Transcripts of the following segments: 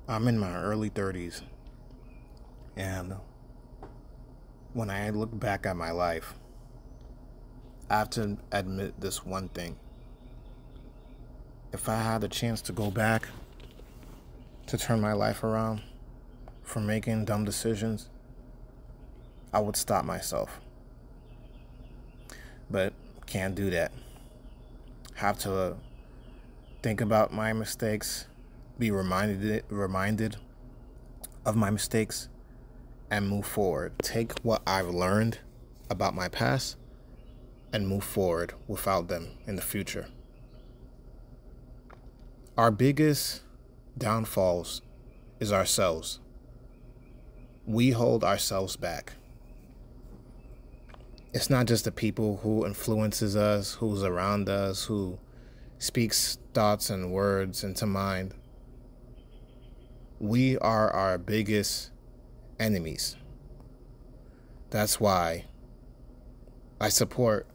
I'm in my early 30s, and when I look back at my life, I have to admit this one thing. If I had the chance to go back to turn my life around from making dumb decisions, I would stop myself. But can't do that. Have to think about my mistakes, be reminded of my mistakes, and move forward. Take what I've learned about my past and move forward without them in the future. Our biggest downfalls is ourselves. We hold ourselves back. It's not just the people who influences us, who's around us, who speaks thoughts and words into mind. We are our biggest enemies. That's why I support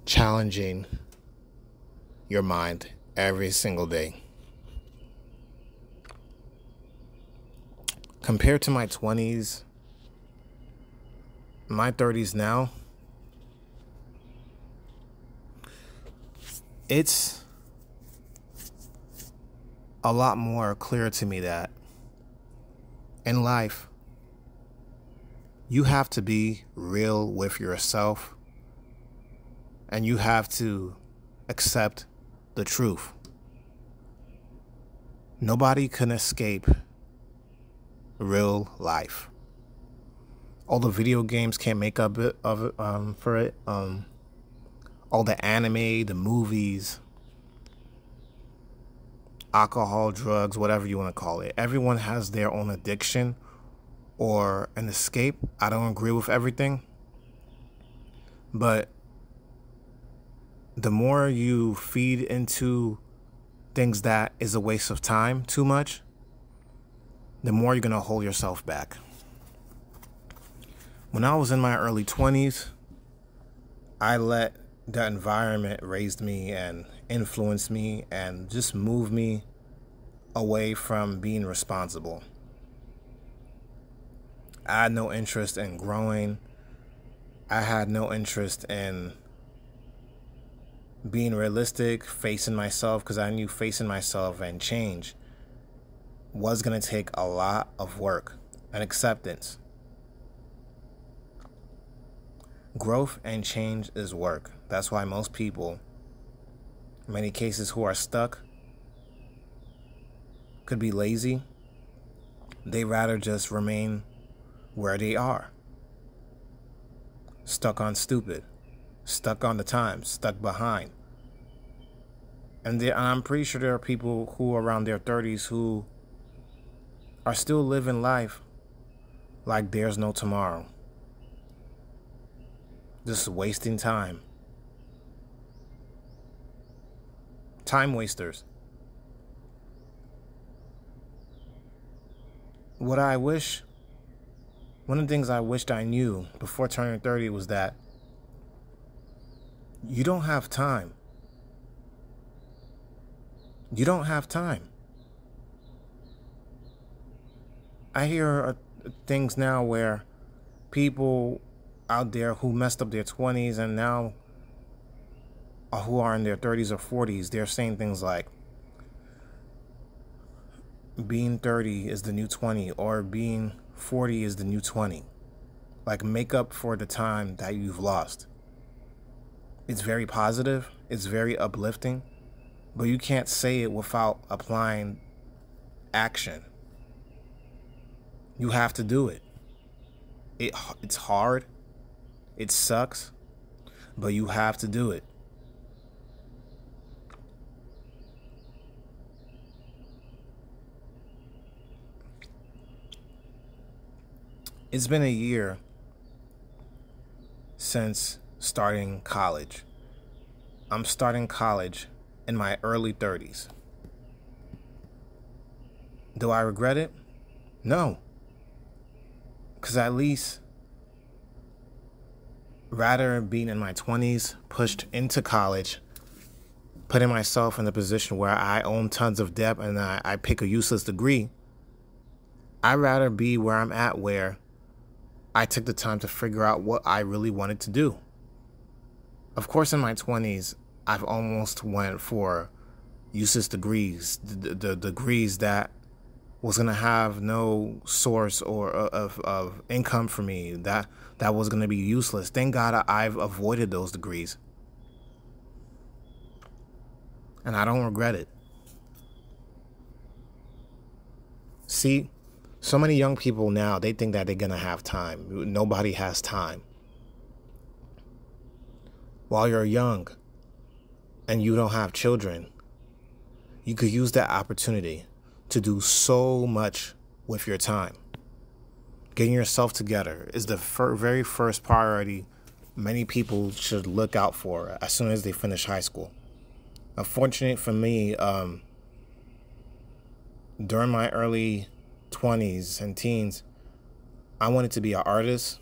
challenging your mind every single day. Compared to my 20s, my 30s now, it's a lot more clear to me that in life, you have to be real with yourself and you have to accept the truth. Nobody can escape real life. All the video games can't make up for it. All the anime, the movies, alcohol, drugs, whatever you want to call it. Everyone has their own addiction or an escape. I don't agree with everything, but the more you feed into things that is a waste of time too much, the more you're going to hold yourself back. When I was in my early 20s, I let the environment raise me and influence me and just move me away from being responsible. I had no interest in growing. I had no interest in being realistic, facing myself, because I knew facing myself and change was going to take a lot of work and acceptance. Growth and change is work. That's why most people, in many cases who are stuck, could be lazy. They rather just remain where they are. Stuck on stupid. Stuck on the times. Stuck behind. And I'm pretty sure there are people who are around their 30s who are still living life like there's no tomorrow. Just wasting time. Time wasters. One of the things I wished I knew before turning 30 was that you don't have time. You don't have time. I hear things now where people out there who messed up their 20s and now who are in their 30s or 40s, they're saying things like being 30 is the new 20 or being 40 is the new 20. Like, make up for the time that you've lost. It's very positive. It's very uplifting. But you can't say it without applying action. You have to do it. It's hard. It sucks. But you have to do it. It's been a year since starting college. I'm starting college in my early 30s. Do I regret it? No. Because at least, rather than being in my 20s, pushed into college, putting myself in a position where I own tons of debt and I pick a useless degree, I'd rather be where I'm at, where I took the time to figure out what I really wanted to do. Of course, in my 20s, I've almost went for useless degrees, the degrees that was going to have no source or of income for me, that was going to be useless. Thank God I've avoided those degrees. And I don't regret it. See, so many young people now, they think that they're going to have time. Nobody has time. While you're young and you don't have children, you could use that opportunity to do so much with your time. Getting yourself together is the very first priority many people should look out for as soon as they finish high school. Unfortunately for me, during my early 20s and teens, I wanted to be an artist,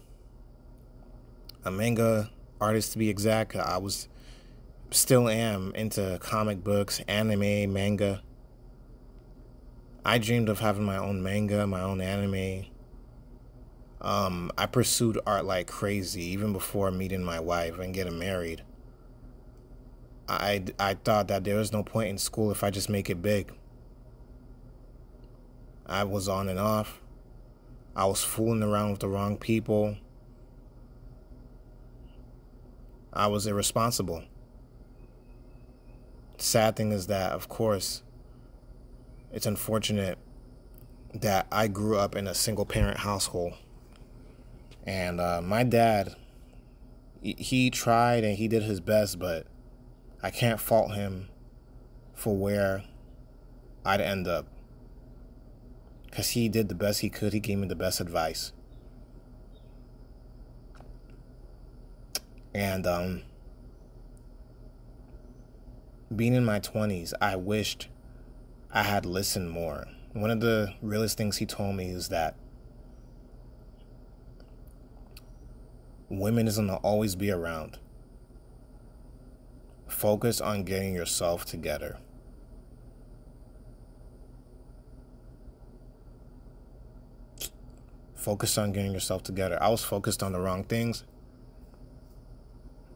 a manga artist to be exact. Still am into comic books, anime, manga. I dreamed of having my own manga, my own anime. I pursued art like crazy, even before meeting my wife and getting married. I thought that there was no point in school if I just make it big. I was on and off. I was fooling around with the wrong people. I was irresponsible. Sad thing is that, of course, it's unfortunate that I grew up in a single-parent household. And my dad, he tried and he did his best, but I can't fault him for where I'd end up. Because he did the best he could. He gave me the best advice. And being in my 20s, I wished I had listened more. One of the realest things he told me is that women isn't gonna always be around. Focus on getting yourself together. Focus on getting yourself together. I was focused on the wrong things.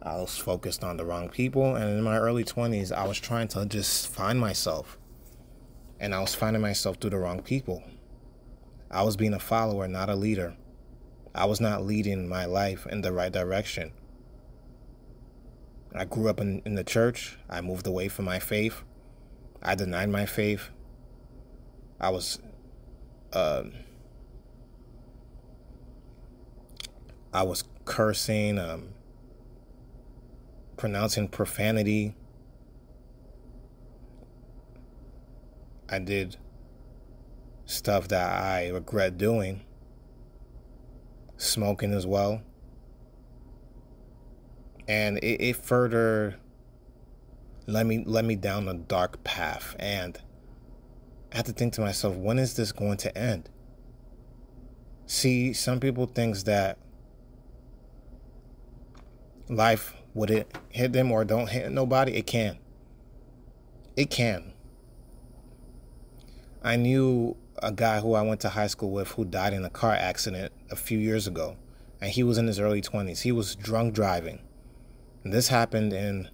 I was focused on the wrong people. And in my early 20s, I was trying to just find myself. And I was finding myself through the wrong people. I was being a follower, not a leader. I was not leading my life in the right direction. I grew up in the church. I moved away from my faith. I denied my faith. I was cursing, pronouncing profanity. I did stuff that I regret doing. Smoking as well. And it further led me down a dark path. And I had to think to myself, when is this going to end? See, some people think that life, would it hit them or don't hit nobody? It can. It can. I knew a guy who I went to high school with who died in a car accident a few years ago. And he was in his early 20s. He was drunk driving. And this happened in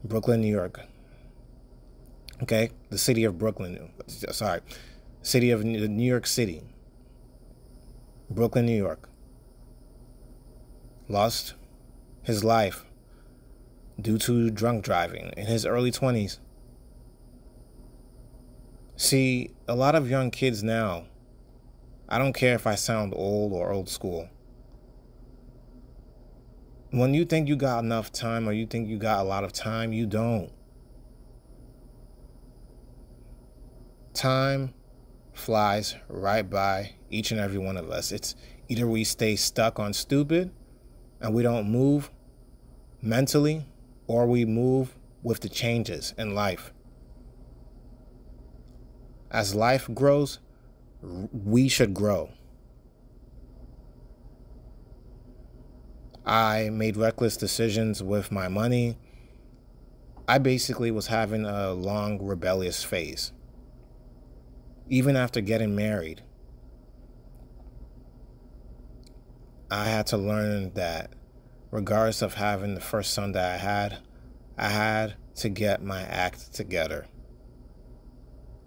Brooklyn, New York. Okay? The city of Brooklyn. Sorry. City of New York City. Brooklyn, New York. Lost his life due to drunk driving in his early 20s. See, a lot of young kids now, I don't care if I sound old or old school. When you think you got enough time or you think you got a lot of time, you don't. Time flies right by each and every one of us. It's either we stay stuck on stupid and we don't move mentally, or we move with the changes in life. As life grows, we should grow. I made reckless decisions with my money. I basically was having a long rebellious phase. Even after getting married, I had to learn that regardless of having the first son that I had to get my act together.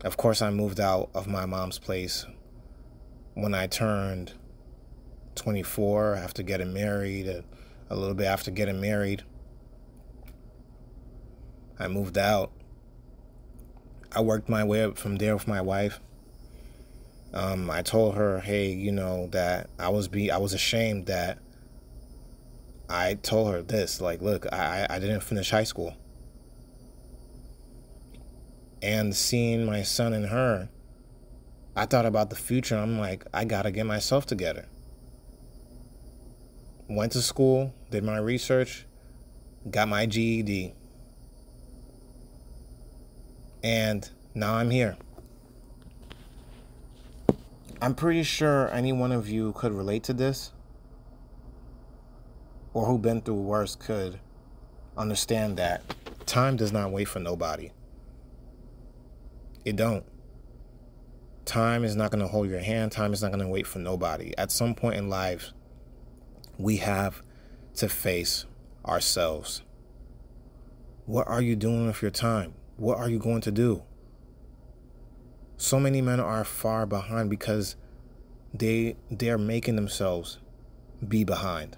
Of course, I moved out of my mom's place when I turned 24 after getting married, a little bit after getting married. I moved out. I worked my way up from there with my wife. I told her, hey, that I was ashamed that I told her this, like, look, I didn't finish high school. And seeing my son and her, I thought about the future. I'm like, I gotta get myself together. Went to school, did my research, got my GED. And now I'm here. I'm pretty sure any one of you could relate to this, or who've been through worse could understand that time does not wait for nobody. It don't. Time is not going to hold your hand. Time is not going to wait for nobody. At some point in life, we have to face ourselves. What are you doing with your time? What are you going to do? So many men are far behind because they're making themselves be behind.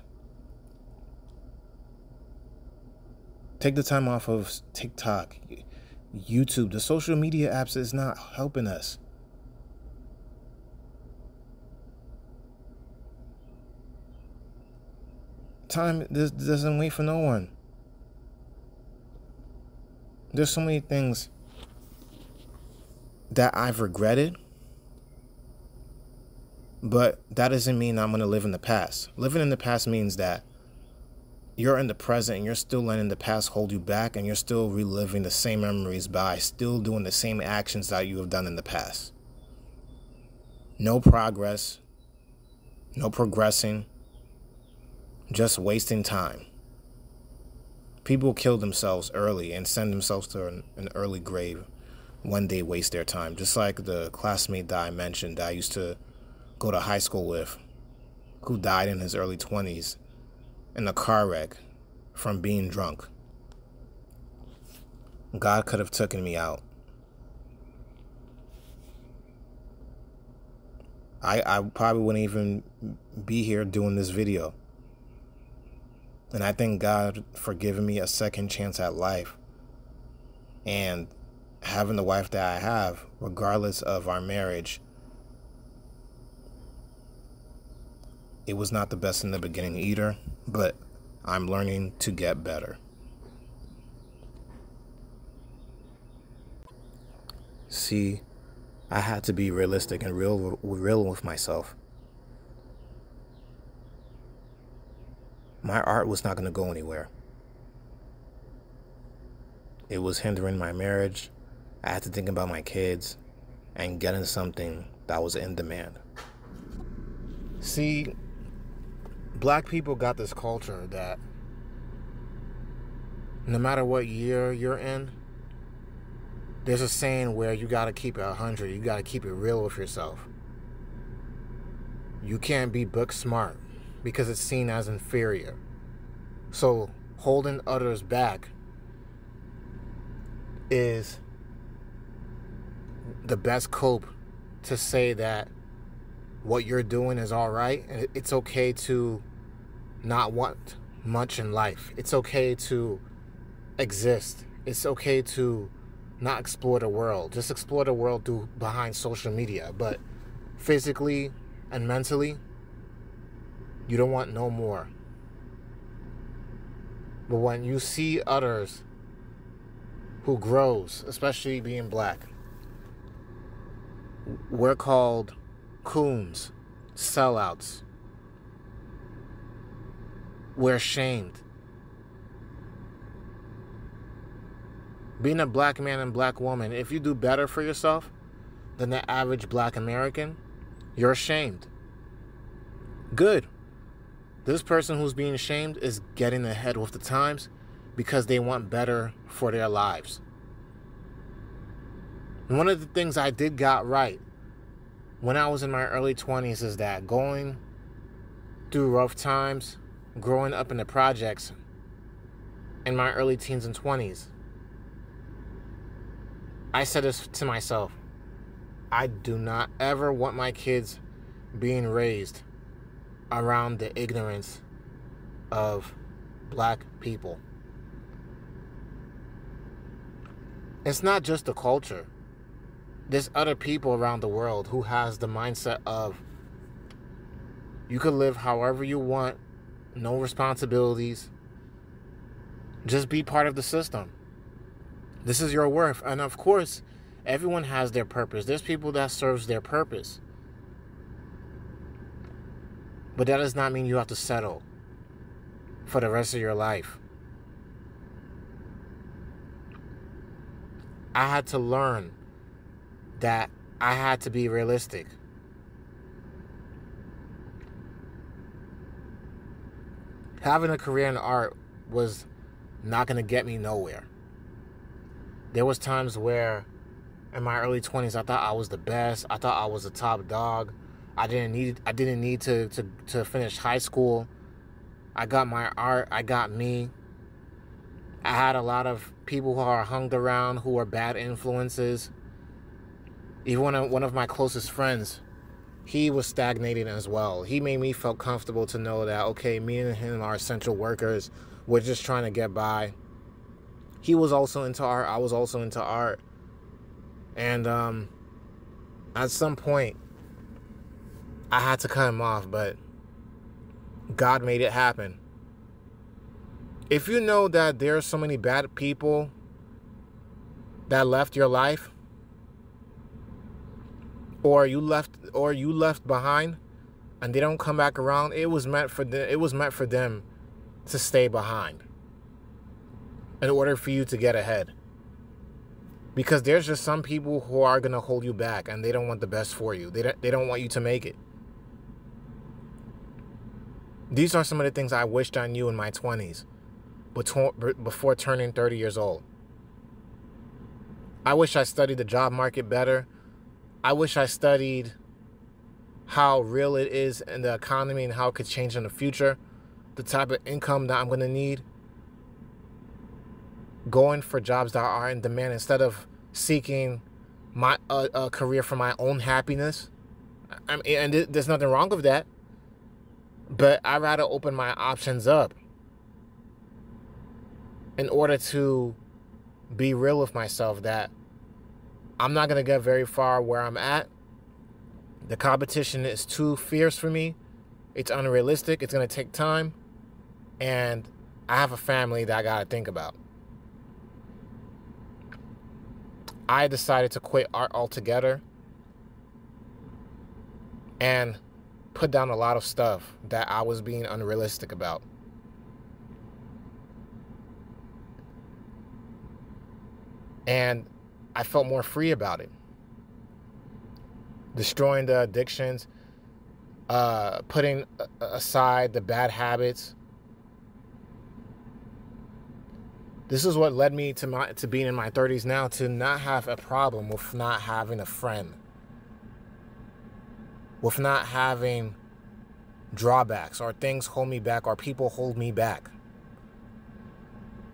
Take the time off of TikTok, YouTube. The social media apps is not helping us. Time doesn't wait for no one. There's so many things that I've regretted, but that doesn't mean I'm going to live in the past. Living in the past means that you're in the present and you're still letting the past hold you back, and you're still reliving the same memories by still doing the same actions that you have done in the past. No progress, no progressing, just wasting time. People kill themselves early and send themselves to an early grave when they waste their time. Just like the classmate that I mentioned that I used to go to high school with, who died in his early 20s in a car wreck from being drunk. God could have taken me out. I probably wouldn't even be here doing this video. And I thank God for giving me a second chance at life. And having the wife that I have, regardless of our marriage, it was not the best in the beginning either, but I'm learning to get better. See, I had to be realistic and real with myself. My art was not going to go anywhere. It was hindering my marriage. I had to think about my kids and getting something that was in demand. See, black people got this culture that no matter what year you're in, there's a saying where you got to keep it 100. You got to keep it real with yourself. You can't be book smart because it's seen as inferior. So holding others back is the best cope to say that what you're doing is all right. And it's okay to not want much in life. It's okay to exist. It's okay to not explore the world. Just explore the world behind social media. But physically and mentally, you don't want no more. But when you see others who grows, especially being black, we're called coons, sellouts. We're ashamed. Being a black man and black woman, if you do better for yourself than the average black American, you're ashamed. Good. This person who's being shamed is getting ahead with the times because they want better for their lives. And one of the things I got right when I was in my early 20s is that going through rough times growing up in the projects in my early teens and 20s. I said this to myself: I do not ever want my kids being raised around the ignorance of black people. It's not just the culture. There's other people around the world who has the mindset of you could live however you want, no responsibilities, just be part of the system. This is your worth. And of course, everyone has their purpose. There's people that serves their purpose. But that does not mean you have to settle for the rest of your life. I had to learn that I had to be realistic. Having a career in art was not going to get me nowhere. There was times where in my early 20s I thought I was the best. I thought I was the top dog. I didn't need to finish high school. I got my art. I got me. I had a lot of people who are hung around who were bad influences. Even one of my closest friends, he was stagnating as well. He made me feel comfortable to know that, okay, me and him are essential workers. We're just trying to get by. He was also into art. I was also into art. And at some point, I had to cut him off, but God made it happen. If you know that there are so many bad people that left your life, or you left behind, and they don't come back around, it was meant for them to stay behind in order for you to get ahead. Because there's just some people who are gonna hold you back, and they don't want the best for you. They don't want you to make it. These are some of the things I wished I knew in my 20s, before turning 30 years old. I wish I studied the job market better. I wish I studied how real it is in the economy and how it could change in the future, the type of income that I'm going to need, going for jobs that are in demand instead of seeking a career for my own happiness. I mean, and there's nothing wrong with that, but I'd rather open my options up in order to be real with myself that I'm not going to get very far where I'm at. The competition is too fierce for me. It's unrealistic. It's going to take time. And I have a family that I got to think about. I decided to quit art altogether and put down a lot of stuff that I was being unrealistic about. And I felt more free about it. Destroying the addictions, putting aside the bad habits. This is what led me to being in my 30s now, to not have a problem with not having a friend, with not having drawbacks or things hold me back or people hold me back.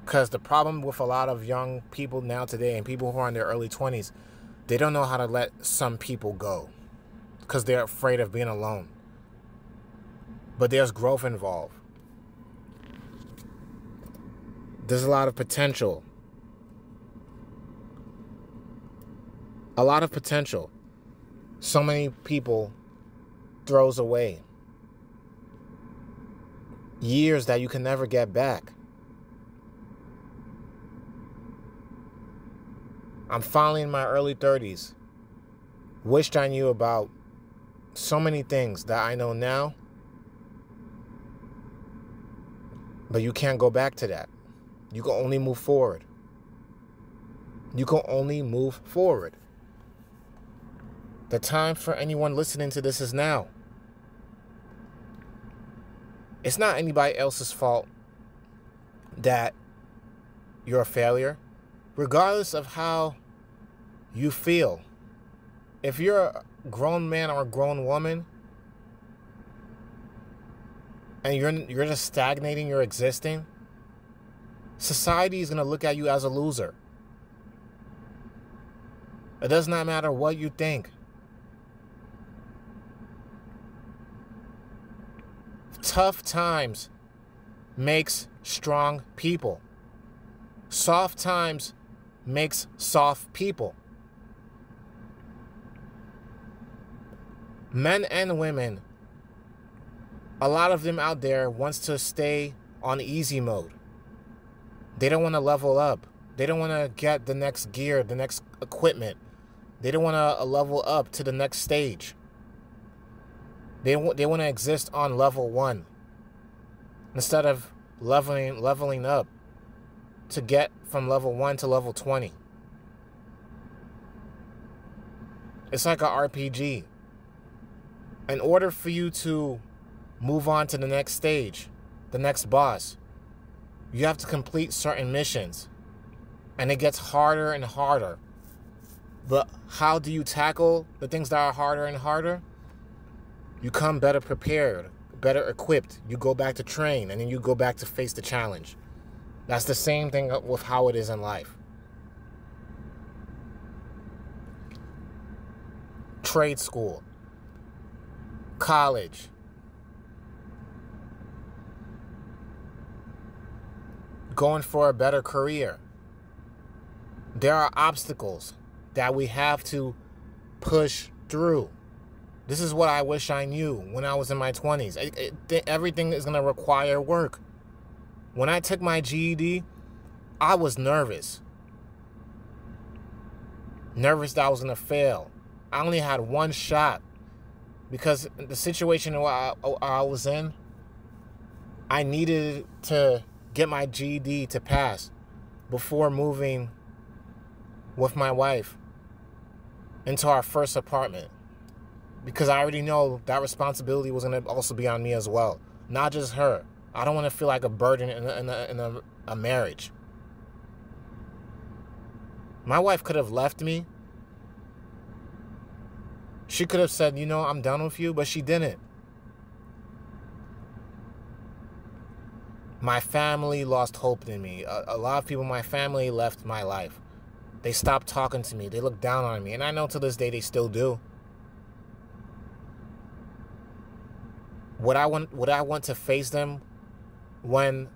Because the problem with a lot of young people now today and people who are in their early 20s, they don't know how to let some people go because they're afraid of being alone. But there's growth involved. There's a lot of potential. A lot of potential. So many people throws away. Years that you can never get back. I'm finally in my early 30s. Wished I knew about so many things that I know now. But you can't go back to that. You can only move forward. You can only move forward. The time for anyone listening to this is now. It's not anybody else's fault that you're a failure. Regardless of how you feel, if you're a grown man or a grown woman, and you're just stagnating, you're existing, society is going to look at you as a loser. It does not matter what you think. Tough times makes strong people. Soft times makes soft people. Men and women, a lot of them out there wants to stay on easy mode. They don't want to level up. They don't want to get the next gear, the next equipment. They don't want to level up to the next stage. They want to exist on level 1 instead of leveling up to get from level 1 to level 20. It's like an RPG. In order for you to move on to the next stage, the next boss, you have to complete certain missions. And it gets harder and harder. But how do you tackle the things that are harder and harder? You come better prepared, better equipped. You go back to train, and then you go back to face the challenge. That's the same thing with how it is in life. Trade school, college, going for a better career. There are obstacles that we have to push through. This is what I wish I knew when I was in my 20s. Everything is going to require work. When I took my GED, I was nervous. Nervous that I was going to fail. I only had one shot because the situation I was in, I needed to get my GED to pass before moving with my wife into our first apartment, because I already know that responsibility was going to also be on me as well, not just her. I don't want to feel like a burden in a marriage. My wife could have left me. She could have said, I'm done with you, but she didn't. My family lost hope in me. A lot of people in my family left my life. They stopped talking to me. They looked down on me. And I know to this day they still do. Would I want to face them when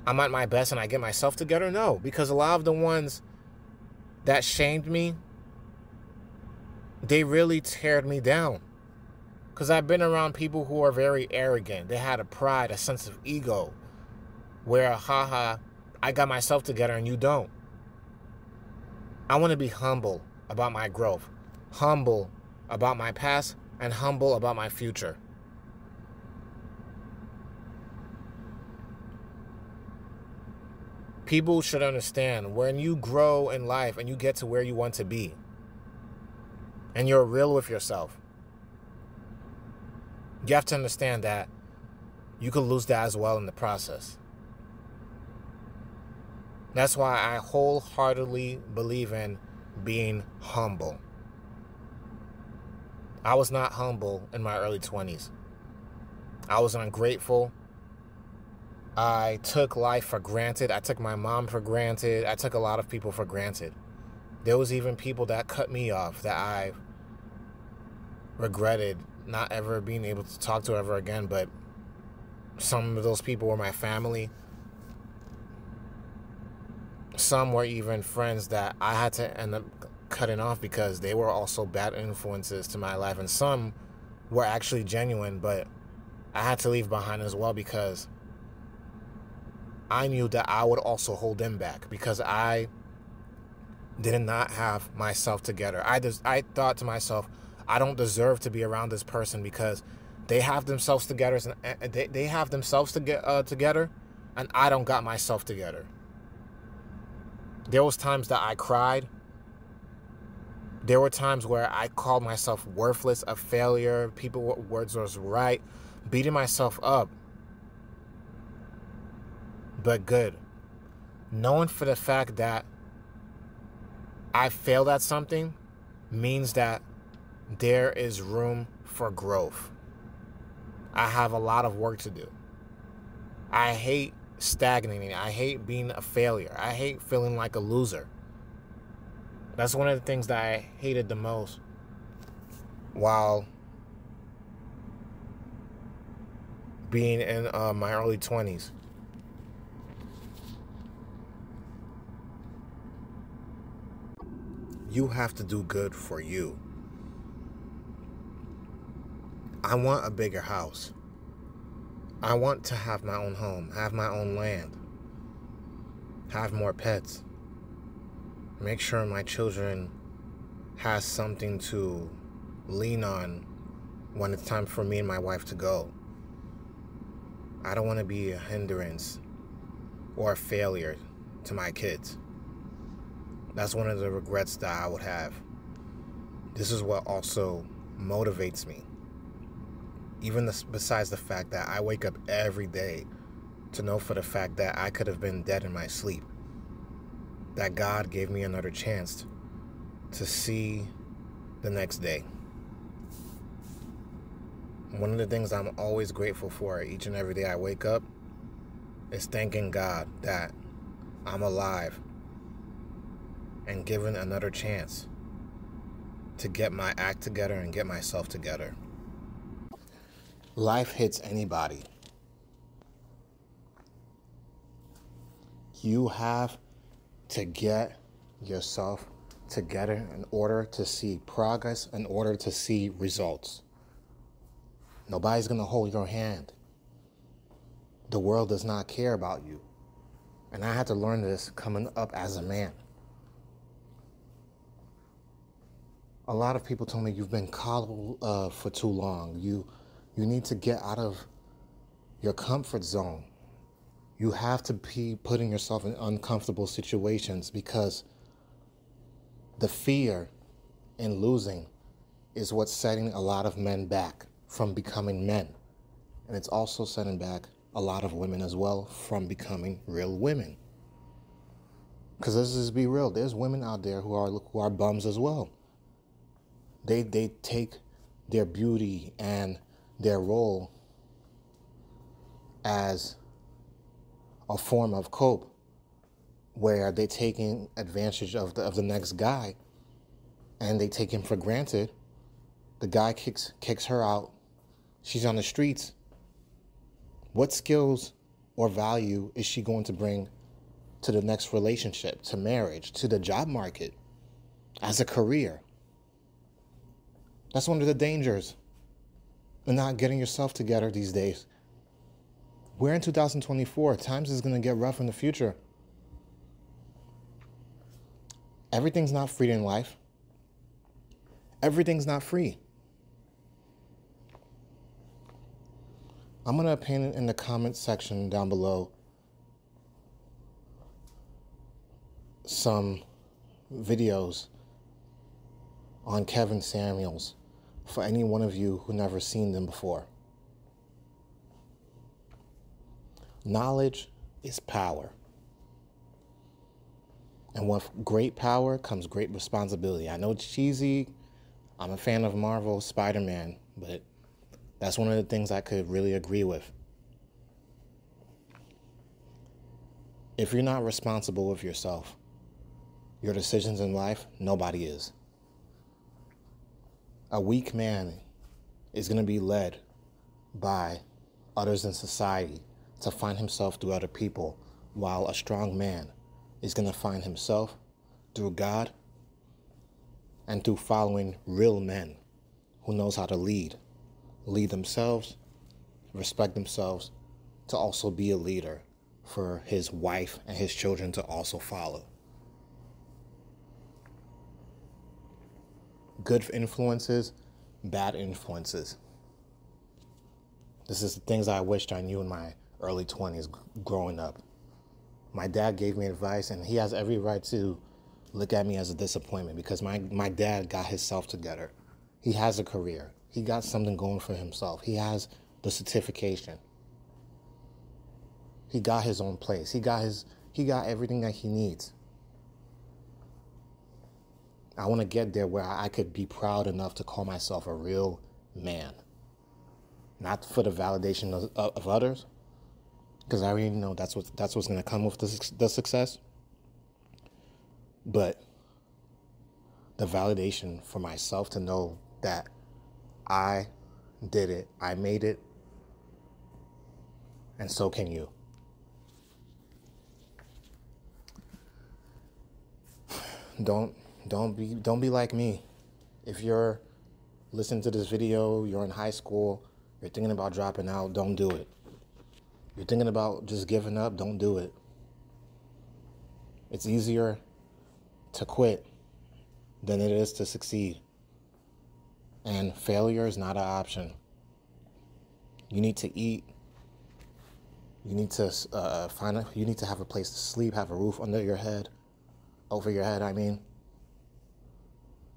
I'm at my best and I get myself together? No, because a lot of the ones that shamed me, they really teared me down. Because I've been around people who are very arrogant. They had a pride, a sense of ego, where, I got myself together and you don't. I want to be humble about my growth, humble about my past, and humble about my future. People should understand, when you grow in life and you get to where you want to be, and you're real with yourself, you have to understand that you could lose that as well in the process. That's why I wholeheartedly believe in being humble. I was not humble in my early 20s. I was ungrateful. I took life for granted. I took my mom for granted. I took a lot of people for granted. There was even people that cut me off that I regretted not ever being able to talk to ever again, but some of those people were my family. Some were even friends that I had to end up cutting off because they were also bad influences to my life. And some were actually genuine, but I had to leave behind as well because I knew that I would also hold them back because I did not have myself together. I thought to myself, I don't deserve to be around this person because they have themselves together, and they have themselves together, and I don't got myself together. There was times that I cried. There were times where I called myself worthless, a failure, words was right, beating myself up. But good. Knowing for the fact that I failed at something means that there is room for growth. I have a lot of work to do. I hate stagnating. I hate being a failure. I hate feeling like a loser. That's one of the things that I hated the most while being in my early 20s. You have to do good for you. I want a bigger house. I want to have my own home, have my own land, have more pets. Make sure my children has something to lean on when it's time for me and my wife to go. I don't want to be a hindrance or a failure to my kids. That's one of the regrets that I would have. This is what also motivates me. Even besides the fact that I wake up every day to know for the fact that I could have been dead in my sleep. That God gave me another chance to see the next day. One of the things I'm always grateful for each and every day I wake up is thanking God that I'm alive and given another chance to get my act together and get myself together. Life hits anybody. You have to get yourself together in order to see progress, in order to see results. Nobody's going to hold your hand. The world does not care about you. And I had to learn this coming up as a man. A lot of people told me you've been coddled for too long. You need to get out of your comfort zone. You have to be putting yourself in uncomfortable situations because the fear in losing is what's setting a lot of men back from becoming men. And it's also setting back a lot of women as well from becoming real women. Because let's just be real, there's women out there who are bums as well. They take their beauty and their role as a form of cope, where they're taking advantage of the next guy, and they take him for granted. The guy kicks her out. She's on the streets. What skills or value is she going to bring to the next relationship, to marriage, to the job market, as a career? That's one of the dangers in not getting yourself together these days. We're in 2024. Times is going to get rough in the future. Everything's not free in life. Everything's not free. I'm going to pin in the comment section down below some videos on Kevin Samuels for any one of you who never seen them before. Knowledge is power. And with great power comes great responsibility. I know it's cheesy. I'm a fan of Marvel, Spider-Man, but that's one of the things I could really agree with. If you're not responsible with yourself, your decisions in life, nobody is. A weak man is going to be led by others in society to find himself through other people, while a strong man is going to find himself through God and through following real men who knows how to lead themselves, respect themselves, to also be a leader for his wife and his children to also follow. Good influences, bad influences. This is the things I wished I knew in my early 20s growing up. My dad gave me advice, and he has every right to look at me as a disappointment because my dad got himself together. He has a career. He got something going for himself. He has the certification. He got his own place. He got everything that he needs. I want to get there where I could be proud enough to call myself a real man. not for the validation of others, because I already know that's what's going to come with the success, but the validation for myself to know that I did it, I made it, and so can you. Don't be like me. If you're listening to this video, you're in high school, you're thinking about dropping out, don't do it. You're thinking about just giving up, don't do it. It's easier to quit than it is to succeed. And failure is not an option. You need to eat. You need to you need to have a place to sleep, have a roof under your head, over your head, I mean.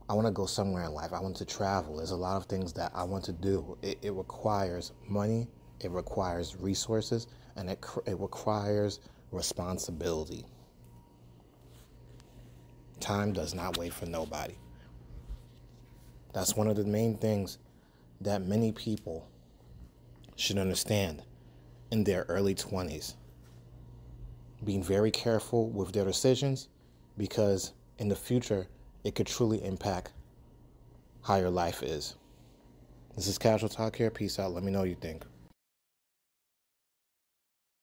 I want to go somewhere in life. I want to travel. There's a lot of things that I want to do. It requires money. It requires resources. And it requires responsibility. Time does not wait for nobody. That's one of the main things that many people should understand in their early 20s. Being very careful with their decisions, because in the future, it could truly impact how your life is. This is Casual Talk here. Peace out. Let me know what you think.